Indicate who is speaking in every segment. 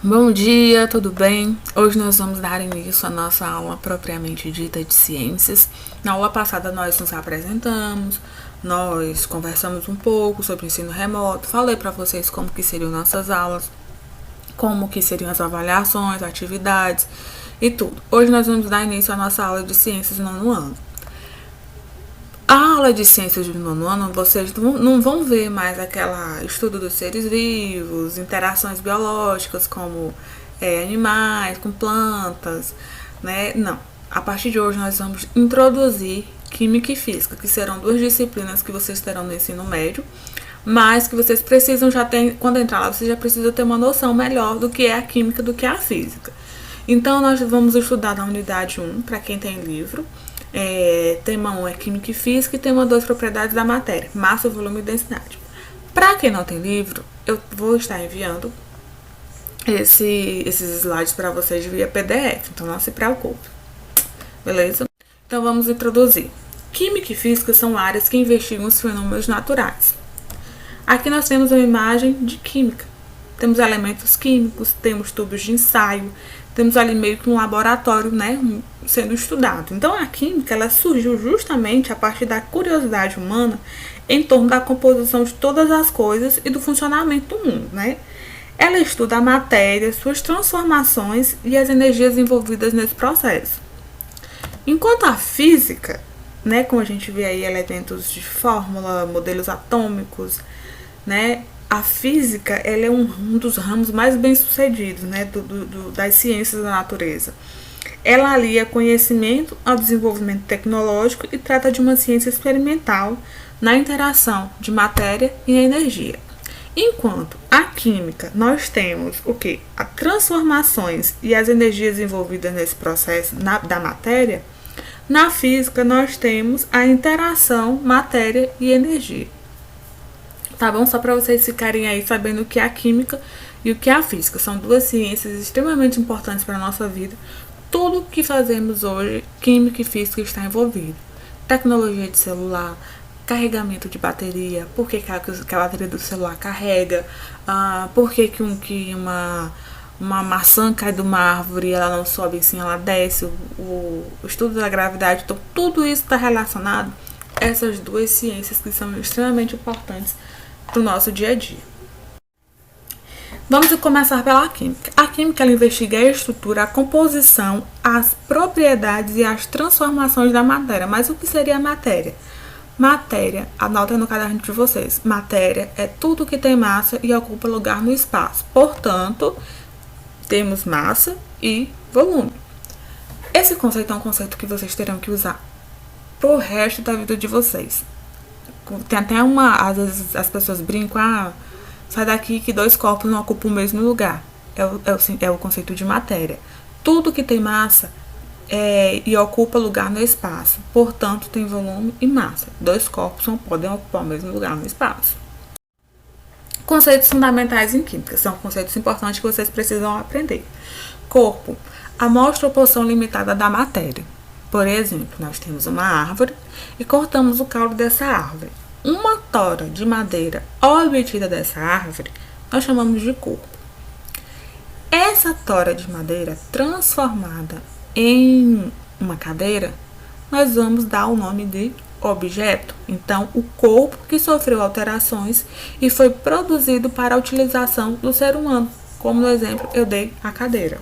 Speaker 1: Bom dia, tudo bem? Hoje nós vamos dar início à nossa aula propriamente dita de ciências. Na aula passada nós nos apresentamos, nós conversamos um pouco sobre ensino remoto, falei para vocês como que seriam nossas aulas, como que seriam as avaliações, atividades e tudo. Hoje nós vamos dar início à nossa aula de ciências do nono ano. A aula de ciências do nono ano, vocês não vão ver mais aquela estudo dos seres vivos, interações biológicas como animais com plantas, né? Não. A partir de hoje nós vamos introduzir Química e Física, que serão duas disciplinas que vocês terão no ensino médio, mas que vocês precisam já ter, quando entrar lá, vocês já precisam ter uma noção melhor do que é a Química do que é a Física. Então nós vamos estudar na unidade 1, para quem tem livro. Tema 1 é Química e Física e tema 2 propriedades da matéria, massa, volume e densidade. Para quem não tem livro, eu vou estar enviando esses slides para vocês via PDF, então não se preocupe, beleza? Então vamos introduzir. Química e Física são áreas que investigam os fenômenos naturais. Aqui nós temos uma imagem de química. Temos elementos químicos, temos tubos de ensaio, temos ali meio que um laboratório, né, sendo estudado. Então a química, ela surgiu justamente a partir da curiosidade humana em torno da composição de todas as coisas e do funcionamento do mundo, né? Ela estuda a matéria, suas transformações e as energias envolvidas nesse processo. Enquanto a física, né, como a gente vê aí elementos de fórmula, modelos atômicos, né, a física, ela é um dos ramos mais bem-sucedidos, né, das ciências da natureza. Ela alia conhecimento ao desenvolvimento tecnológico e trata de uma ciência experimental na interação de matéria e energia. Enquanto a química, nós temos o que? As transformações e as energias envolvidas nesse processo da matéria. Na física, nós temos a interação matéria e energia. Tá bom? Só para vocês ficarem aí sabendo o que é a química e o que é a física. São duas ciências extremamente importantes para a nossa vida. Tudo que fazemos hoje, química e física está envolvido. Tecnologia de celular, carregamento de bateria, por que a bateria do celular carrega, por que uma maçã cai de uma árvore e ela não sobe assim, ela desce, o estudo da gravidade, então tudo isso está relacionado a essas duas ciências que são extremamente importantes para o nosso dia a dia. Vamos começar pela química. A química, ela investiga a estrutura, a composição, as propriedades e as transformações da matéria. Mas o que seria a matéria? Matéria, anota no caderno de vocês, matéria é tudo que tem massa e ocupa lugar no espaço. Portanto, temos massa e volume. Esse conceito é um conceito que vocês terão que usar pro resto da vida de vocês. Tem até às vezes as pessoas brincam, sai daqui que dois corpos não ocupam o mesmo lugar. É o conceito de matéria. Tudo que tem massa e ocupa lugar no espaço. Portanto, tem volume e massa. Dois corpos não podem ocupar o mesmo lugar no espaço. Conceitos fundamentais em química. São conceitos importantes que vocês precisam aprender. Corpo. Amostra ou porção limitada da matéria. Por exemplo, nós temos uma árvore e cortamos o caule dessa árvore. Uma tora de madeira obtida dessa árvore, nós chamamos de corpo. Essa tora de madeira transformada em uma cadeira, nós vamos dar o nome de objeto. Então, o corpo que sofreu alterações e foi produzido para a utilização do ser humano. Como no exemplo, eu dei a cadeira.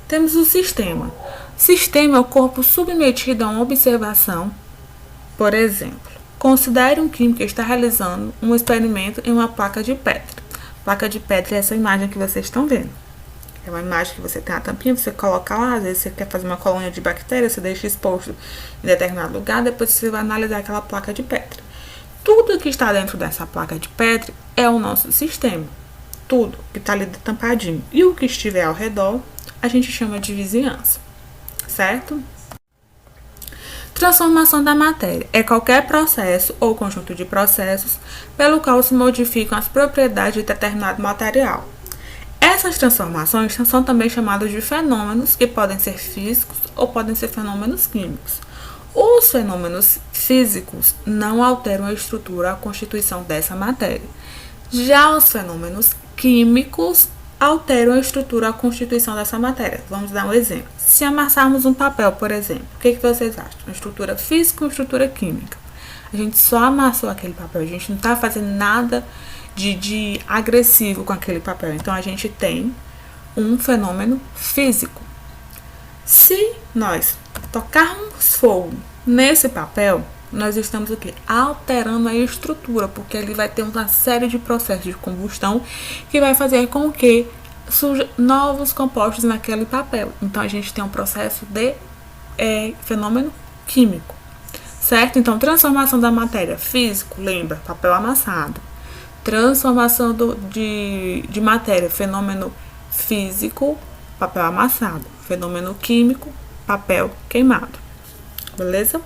Speaker 1: Temos o sistema. Sistema é o corpo submetido a uma observação. Por exemplo, considere um químico que está realizando um experimento em uma placa de pedra. Placa de pedra é essa imagem que vocês estão vendo. É uma imagem que você tem a tampinha, você coloca lá, às vezes você quer fazer uma colônia de bactérias, você deixa exposto em determinado lugar, depois você vai analisar aquela placa de pedra. Tudo que está dentro dessa placa de pedra é o nosso sistema. Tudo que está ali tampadinho. E o que estiver ao redor, a gente chama de vizinhança. Certo? Transformação da matéria é qualquer processo ou conjunto de processos pelo qual se modificam as propriedades de determinado material. Essas transformações são também chamadas de fenômenos que podem ser físicos ou podem ser fenômenos químicos. Os fenômenos físicos não alteram a estrutura ou a constituição dessa matéria. Já os fenômenos químicos alteram a estrutura, a constituição dessa matéria. Vamos dar um exemplo. Se amassarmos um papel, por exemplo, o que vocês acham? Uma estrutura física ou uma estrutura química? A gente só amassou aquele papel, a gente não está fazendo nada de agressivo com aquele papel. Então, a gente tem um fenômeno físico. Se nós tocarmos fogo nesse papel, nós estamos o quê? Alterando a estrutura, porque ele vai ter uma série de processos de combustão que vai fazer com que surjam novos compostos naquele papel. Então, a gente tem um processo de fenômeno químico, certo? Então, transformação da matéria físico, lembra, papel amassado. Transformação de matéria, fenômeno físico, papel amassado. Fenômeno químico, papel queimado. Beleza?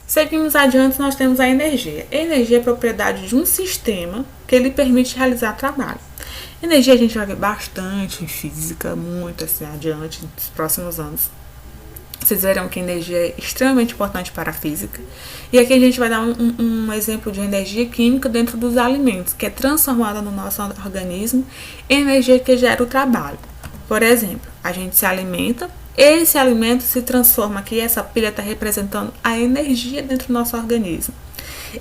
Speaker 1: Seguimos adiante, nós temos a energia. A energia é propriedade de um sistema que lhe permite realizar trabalho. Energia a gente vai ver bastante em física, muito assim adiante, nos próximos anos. Vocês verão que a energia é extremamente importante para a física. E aqui a gente vai dar um exemplo de energia química dentro dos alimentos, que é transformada no nosso organismo em energia que gera o trabalho. Por exemplo, a gente se alimenta, esse alimento se transforma aqui, essa pilha está representando a energia dentro do nosso organismo.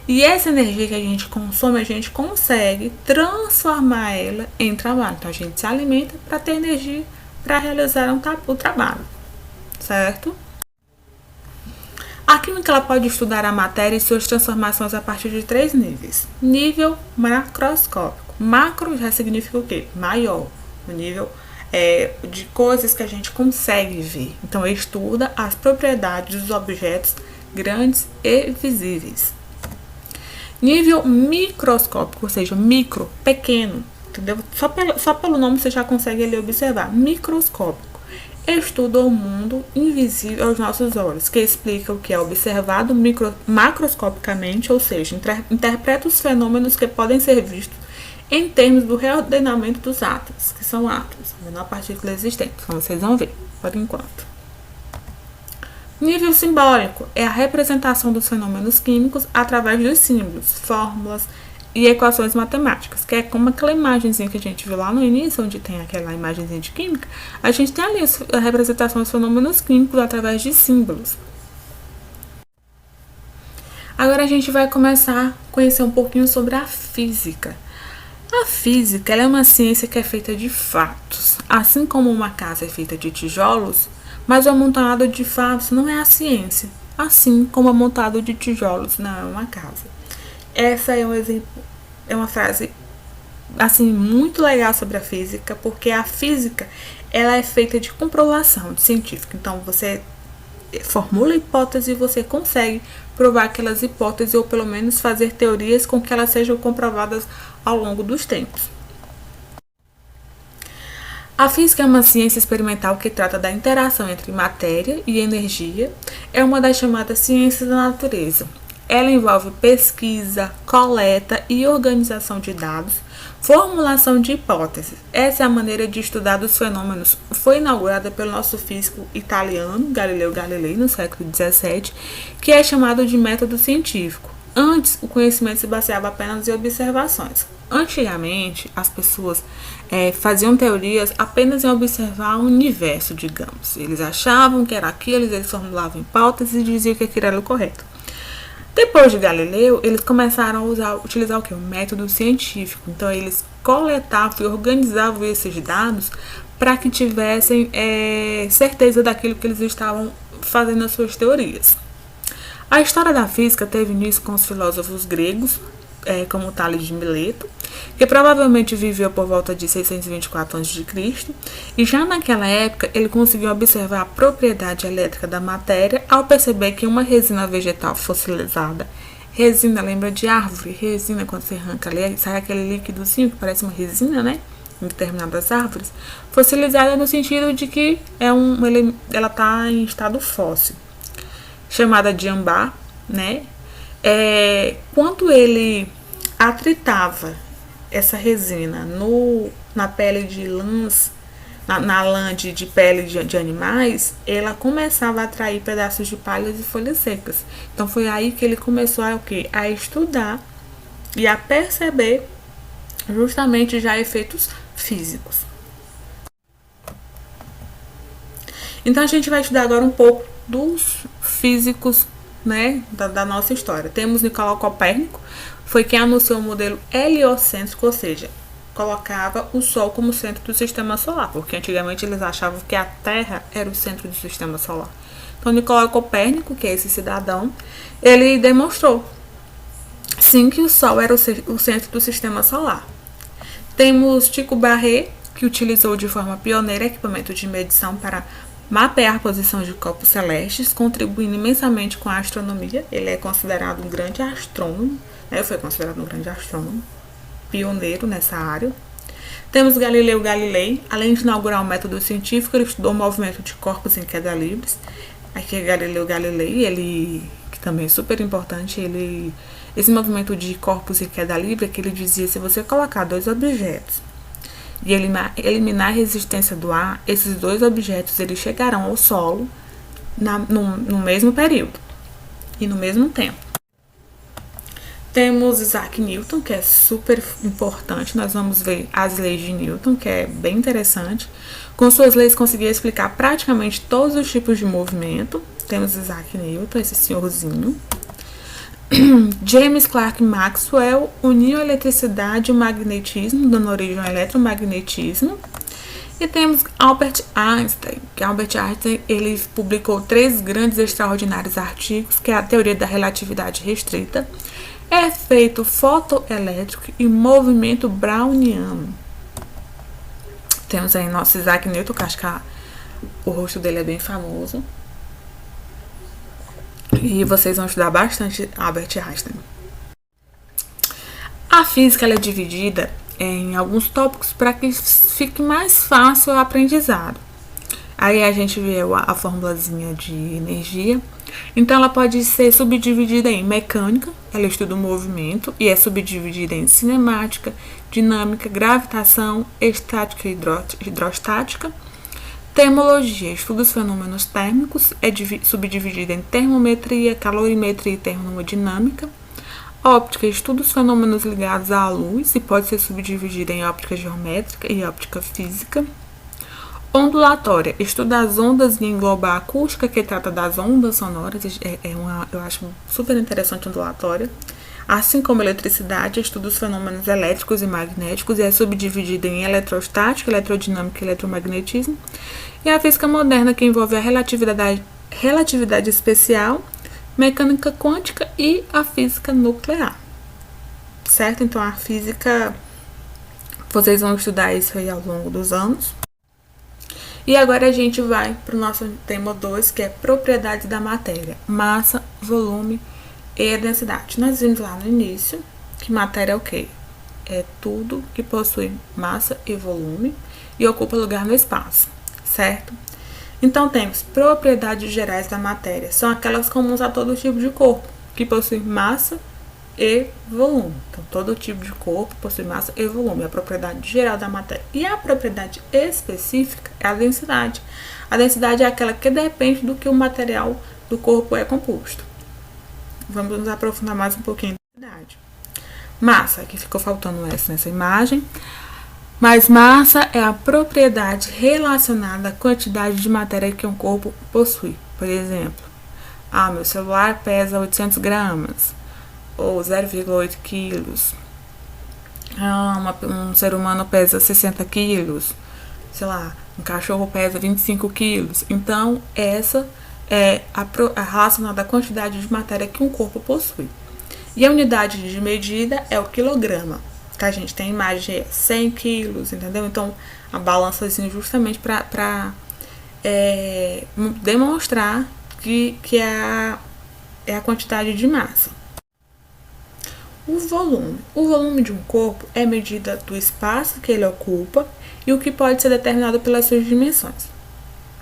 Speaker 1: E essa energia que a gente consome, a gente consegue transformar ela em trabalho. Então, a gente se alimenta para ter energia para realizar o trabalho. Certo? A química ela pode estudar a matéria e suas transformações a partir de 3 níveis. Nível macroscópico. Macro já significa o quê? Maior. O nível de coisas que a gente consegue ver. Então, estuda as propriedades dos objetos grandes e visíveis. Nível microscópico, ou seja, micro, pequeno. Entendeu? Só pelo nome você já consegue ali observar. Microscópico. Estuda o mundo invisível aos nossos olhos, que explica o que é observado macroscopicamente, ou seja, interpreta os fenômenos que podem ser vistos em termos do reordenamento dos átomos, que são átomos, a menor partícula existente, como vocês vão ver, por enquanto. Nível simbólico é a representação dos fenômenos químicos através dos símbolos, fórmulas e equações matemáticas, que é como aquela imagenzinha que a gente viu lá no início, onde tem aquela imagenzinha de química, a gente tem ali a representação dos fenômenos químicos através de símbolos. Agora a gente vai começar a conhecer um pouquinho sobre a física. A física ela é uma ciência que é feita de fatos. Assim como uma casa é feita de tijolos, mas o amontoado de fatos não é a ciência. Assim como o amontoado de tijolos não é uma casa. Essa é um exemplo, é uma frase assim muito legal sobre a física, porque a física ela é feita de comprovação científica. Então você formula hipótese e você consegue provar aquelas hipóteses ou pelo menos fazer teorias com que elas sejam comprovadas ao longo dos tempos. A física é uma ciência experimental que trata da interação entre matéria e energia. É uma das chamadas ciências da natureza. Ela envolve pesquisa, coleta e organização de dados, formulação de hipóteses. Essa é a maneira de estudar os fenômenos. Foi inaugurada pelo nosso físico italiano, Galileu Galilei, no século XVII, que é chamado de método científico. Antes, o conhecimento se baseava apenas em observações. Antigamente, as pessoas faziam teorias apenas em observar o universo, digamos. Eles achavam que era aquilo, eles formulavam hipóteses e diziam que aquilo era o correto. Depois de Galileu, eles começaram a utilizar o quê? O método científico. Então, eles coletavam e organizavam esses dados para que tivessem certeza daquilo que eles estavam fazendo nas suas teorias. A história da física teve início com os filósofos gregos, como Tales de Mileto, que provavelmente viveu por volta de 624 a.C., e já naquela época ele conseguiu observar a propriedade elétrica da matéria ao perceber que uma resina vegetal fossilizada, resina lembra de árvore, resina quando você arranca ali, sai aquele líquidozinho que parece uma resina, né? Em determinadas árvores, fossilizada no sentido de que ela está em estado fóssil, chamada de âmbar, né? Quando ele atritava essa resina na pele de lãs, na lã de pele de animais, ela começava a atrair pedaços de palhas e folhas secas. Então foi aí que ele começou a estudar e a perceber justamente já efeitos físicos. Então a gente vai estudar agora um pouco dos físicos, né, da nossa história. Temos Nicolau Copérnico, foi quem anunciou o modelo heliocêntrico, ou seja, colocava o Sol como centro do sistema solar, porque antigamente eles achavam que a Terra era o centro do sistema solar. Então Nicolau Copérnico, que é esse cidadão, ele demonstrou sim que o Sol era o centro do sistema solar. Temos Tycho Brahe, que utilizou de forma pioneira equipamento de medição para mapear a posição de corpos celestes, contribuindo imensamente com a astronomia. Ele é considerado um grande astrônomo, né? Foi considerado um grande astrônomo, pioneiro nessa área. Temos Galileu Galilei, além de inaugurar um método científico, ele estudou o movimento de corpos em queda livres. Aqui é Galileu Galilei, ele, que também é super importante, esse movimento de corpos em queda livre é que ele dizia: se você colocar dois objetos e eliminar a resistência do ar, esses dois objetos eles chegarão ao solo no mesmo período e no mesmo tempo. Temos Isaac Newton, que é super importante. Nós vamos ver as leis de Newton, que é bem interessante. Com suas leis conseguia explicar praticamente todos os tipos de movimento. Temos Isaac Newton, esse senhorzinho. James Clerk Maxwell uniu a eletricidade e o magnetismo, dando origem ao eletromagnetismo. E temos Albert Einstein, que Albert Einstein ele publicou 3 grandes e extraordinários artigos, que é a teoria da relatividade restrita, efeito fotoelétrico e movimento browniano. Temos aí nosso Isaac Newton, que acho que o rosto dele é bem famoso. E vocês vão estudar bastante Albert Einstein. A física ela é dividida em alguns tópicos para que fique mais fácil o aprendizado. Aí a gente vê a formulazinha de energia. Então ela pode ser subdividida em mecânica, ela estuda o movimento, e é subdividida em cinemática, dinâmica, gravitação, estática e hidrostática. Termologia, estuda os fenômenos térmicos, é subdividida em termometria, calorimetria e termodinâmica. Óptica, estuda os fenômenos ligados à luz e pode ser subdividida em óptica geométrica e óptica física. Ondulatória, estuda as ondas e engloba a acústica, que trata das ondas sonoras, eu acho super interessante a ondulatória. Assim como a eletricidade, estuda os fenômenos elétricos e magnéticos e é subdividida em eletrostática, eletrodinâmica e eletromagnetismo. E a física moderna, que envolve a relatividade especial, mecânica quântica e a física nuclear. Certo? Então, a física, vocês vão estudar isso aí ao longo dos anos. E agora a gente vai para o nosso tema 2, que é propriedades da matéria: massa, volume e a densidade. Nós vimos lá no início que matéria é o quê? É tudo que possui massa e volume e ocupa lugar no espaço, certo? Então temos propriedades gerais da matéria, são aquelas comuns a todo tipo de corpo, que possui massa e volume. Então todo tipo de corpo possui massa e volume, é a propriedade geral da matéria. E a propriedade específica é a densidade. A densidade é aquela que depende do que o material do corpo é composto. Vamos nos aprofundar mais um pouquinho da densidade. Massa, aqui ficou faltando essa nessa imagem. Mas massa é a propriedade relacionada à quantidade de matéria que um corpo possui. Por exemplo, meu celular pesa 800 gramas, ou 0,8 quilos. Um ser humano pesa 60 quilos. Sei lá, um cachorro pesa 25 quilos. Então, essa é a relacionada à quantidade de matéria que um corpo possui. E a unidade de medida é o quilograma, que a gente tem imagem de 100 quilos, entendeu? Então, a balança assim, justamente para demonstrar que é a quantidade de massa. O volume de um corpo é medida do espaço que ele ocupa e o que pode ser determinado pelas suas dimensões.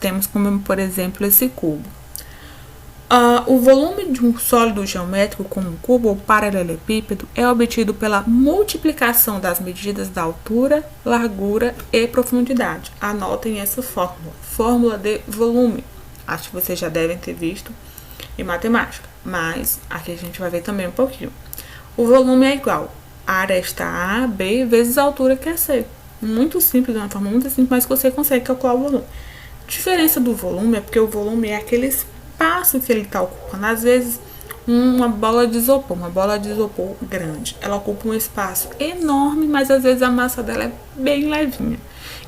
Speaker 1: Temos como, por exemplo, esse cubo. O volume de um sólido geométrico, como um cubo ou paralelepípedo, é obtido pela multiplicação das medidas da altura, largura e profundidade. Anotem essa fórmula de volume. Acho que vocês já devem ter visto em matemática, mas aqui a gente vai ver também um pouquinho. O volume é igual a aresta A, B, vezes a altura, que é C. muito simples, de uma forma muito simples, mas que você consegue calcular o volume. A diferença do volume é porque o volume é aquele espaço que ele está ocupando. Às vezes, uma bola de isopor grande, ela ocupa um espaço enorme, mas às vezes a massa dela é bem levinha.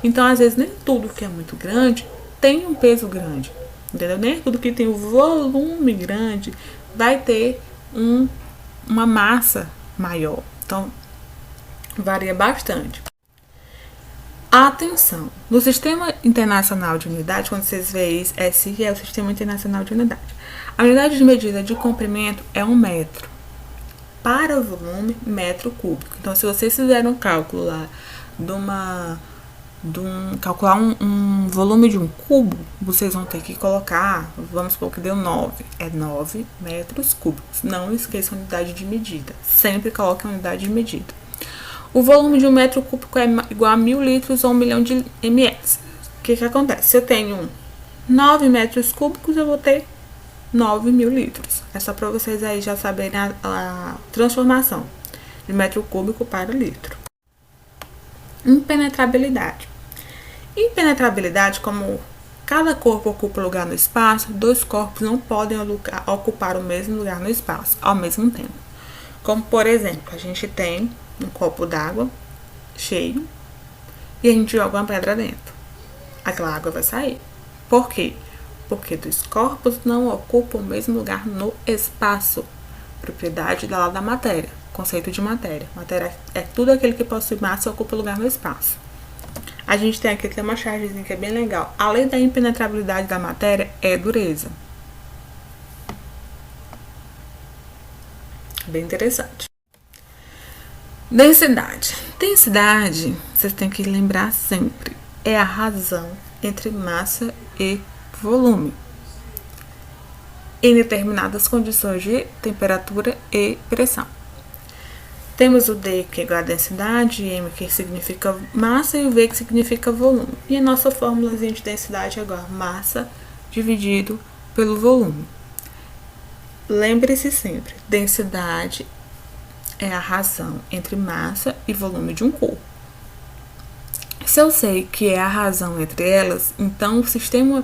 Speaker 1: Então, às vezes, nem tudo que é muito grande tem um peso grande, entendeu? Nem tudo que tem um volume grande vai ter uma massa maior. Então, varia bastante. Atenção! No Sistema Internacional de Unidade, quando vocês veem isso, SI é o Sistema Internacional de Unidade. A unidade de medida de comprimento é 1 metro. Para o volume, metro cúbico. Então, se vocês fizerem um cálculo lá calcular um volume de um cubo, vocês vão ter que colocar, vamos supor que deu 9. É 9 metros cúbicos. Não esqueçam a unidade de medida. Sempre coloque a unidade de medida. O volume de 1 metro cúbico é igual a 1000 litros ou 1 milhão de ml. O que acontece? Se eu tenho 9 metros cúbicos, eu vou ter 9.000 litros. É só para vocês aí já saberem a transformação de metro cúbico para litro. Impenetrabilidade. Impenetrabilidade, como cada corpo ocupa lugar no espaço, dois corpos não podem ocupar o mesmo lugar no espaço ao mesmo tempo. Como, por exemplo, a gente tem um copo d'água cheio e a gente joga uma pedra dentro. Aquela água vai sair. Por quê? Porque dois corpos não ocupam o mesmo lugar no espaço. Propriedade da matéria. Conceito de matéria. Matéria é tudo aquele que possui massa e ocupa lugar no espaço. A gente tem aqui uma chargezinha que é bem legal. A lei da impenetrabilidade da matéria é dureza. Bem interessante. Densidade. Densidade, vocês têm que lembrar sempre, é a razão entre massa e volume em determinadas condições de temperatura e pressão. Temos o D, que é igual a densidade, M, que significa massa, e o V, que significa volume. E a nossa fórmula de densidade é igual a massa dividido pelo volume. Lembre-se sempre, densidade é a razão entre massa e volume de um corpo. Se eu sei que é a razão entre elas, então o sistema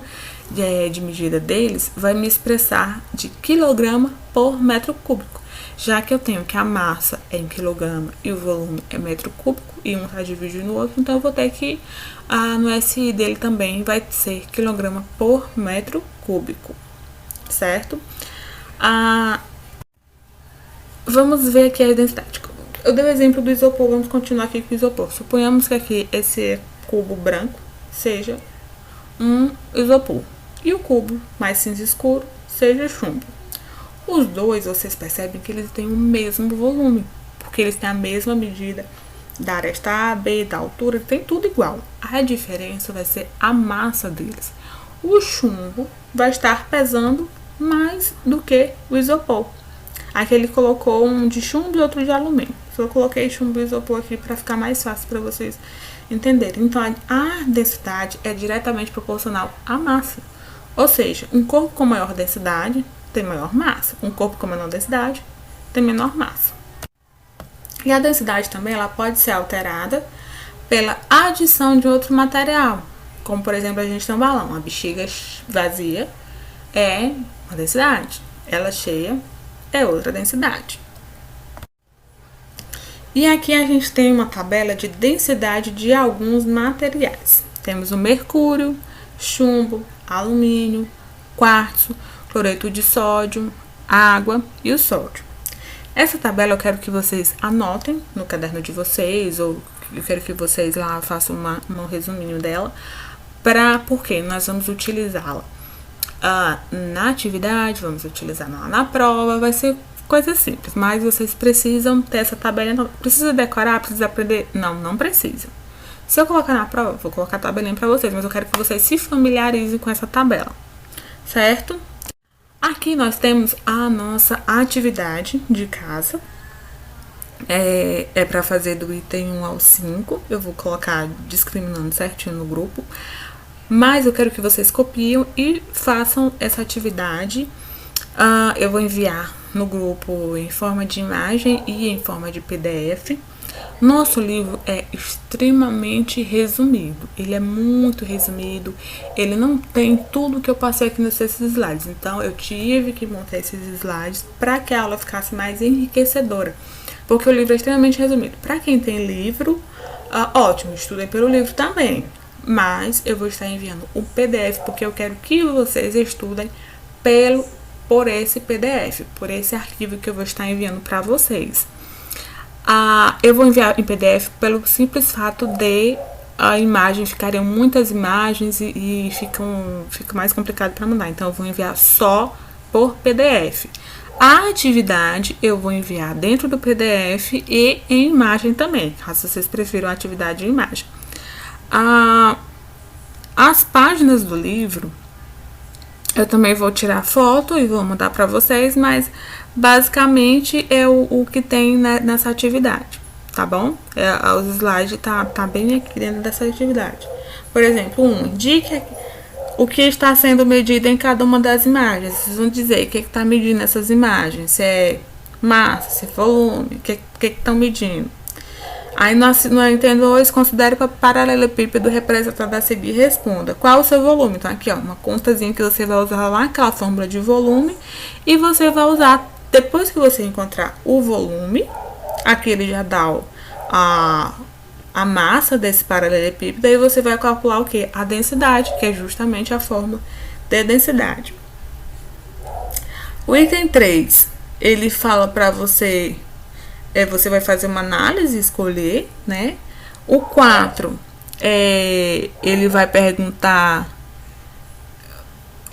Speaker 1: de medida deles vai me expressar de quilograma por metro cúbico. Já que eu tenho que a massa é em quilograma e o volume é metro cúbico, e um está dividido no outro, então eu vou ter que, no SI dele também vai ser quilograma por metro cúbico, certo? Vamos ver aqui a densidade. Eu dei o exemplo do isopor, vamos continuar aqui com o isopor. Suponhamos que aqui esse cubo branco seja um isopor e o cubo mais cinza escuro seja chumbo. Os dois, vocês percebem que eles têm o mesmo volume, porque eles têm a mesma medida da aresta A, B, da altura, tem tudo igual. A diferença vai ser a massa deles. O chumbo vai estar pesando mais do que o isopor. Aqui ele colocou um de chumbo e outro de alumínio. Eu coloquei chumbo e isopor aqui para ficar mais fácil para vocês entenderem. Então, a densidade é diretamente proporcional à massa. Ou seja, um corpo com maior densidade tem maior massa. Um corpo com menor densidade tem menor massa. E a densidade também ela pode ser alterada pela adição de outro material. Como, por exemplo, a gente tem um balão. A bexiga vazia é uma densidade. Ela cheia é outra densidade. E aqui a gente tem uma tabela de densidade de alguns materiais. Temos o mercúrio, chumbo, alumínio, quartzo, cloreto de sódio, água e o sódio. Essa tabela eu quero que vocês anotem no caderno de vocês, ou eu quero que vocês lá façam um resuminho dela, porque nós vamos utilizá-la na atividade, vamos utilizar na prova, vai ser coisa simples, mas vocês precisam ter essa tabela. Não precisa decorar, precisa aprender? Não precisa. Se eu colocar na prova, vou colocar a tabelinha para vocês, mas eu quero que vocês se familiarizem com essa tabela, certo? Aqui nós temos a nossa atividade de casa. É para fazer do item 1 ao 5. Eu vou colocar discriminando certinho no grupo. Mas eu quero que vocês copiem e façam essa atividade. Eu vou enviar no grupo em forma de imagem e em forma de PDF. Nosso livro é extremamente resumido, ele é muito resumido, ele não tem tudo que eu passei aqui nesses slides, então eu tive que montar esses slides para que a aula ficasse mais enriquecedora, porque o livro é extremamente resumido. Para quem tem livro, ótimo, estudem pelo livro também, mas eu vou estar enviando um PDF, porque eu quero que vocês estudem por esse PDF, por esse arquivo que eu vou estar enviando para vocês. Eu vou enviar em PDF pelo simples fato de a imagem ficariam muitas imagens e fica mais complicado para mandar. Então eu vou enviar só por PDF. A atividade eu vou enviar dentro do PDF e em imagem também, caso vocês prefiram a atividade em imagem. As páginas do livro eu também vou tirar foto e vou mandar para vocês, mas basicamente é o que tem nessa atividade, tá bom? Os slides tá bem aqui dentro dessa atividade. Por exemplo, indique o que está sendo medido em cada uma das imagens. Vocês vão dizer o que está medindo essas imagens, se é massa, se é volume, o que estão medindo. Aí no item 2, considere o paralelepípedo representado a seguir e responda. Qual é o seu volume? Então, aqui, ó, uma contazinha que você vai usar lá, aquela fórmula de volume. E você vai usar, depois que você encontrar o volume, aqui ele já dá a massa desse paralelepípedo. Aí você vai calcular o quê? A densidade, que é justamente a fórmula de densidade. O item 3, ele fala para você... você vai fazer uma análise, escolher, né? O 4, ele vai perguntar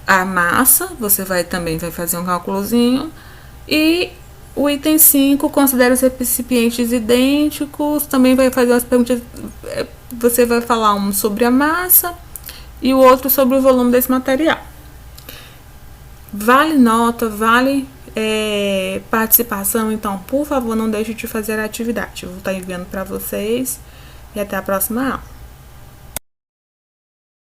Speaker 1: a massa, você também vai fazer um cálculozinho. E o item 5, considera os recipientes idênticos, também vai fazer as perguntas, você vai falar um sobre a massa e o outro sobre o volume desse material. Vale nota, vale... participação, então por favor não deixe de fazer a atividade. Eu vou estar enviando para vocês e até a próxima aula.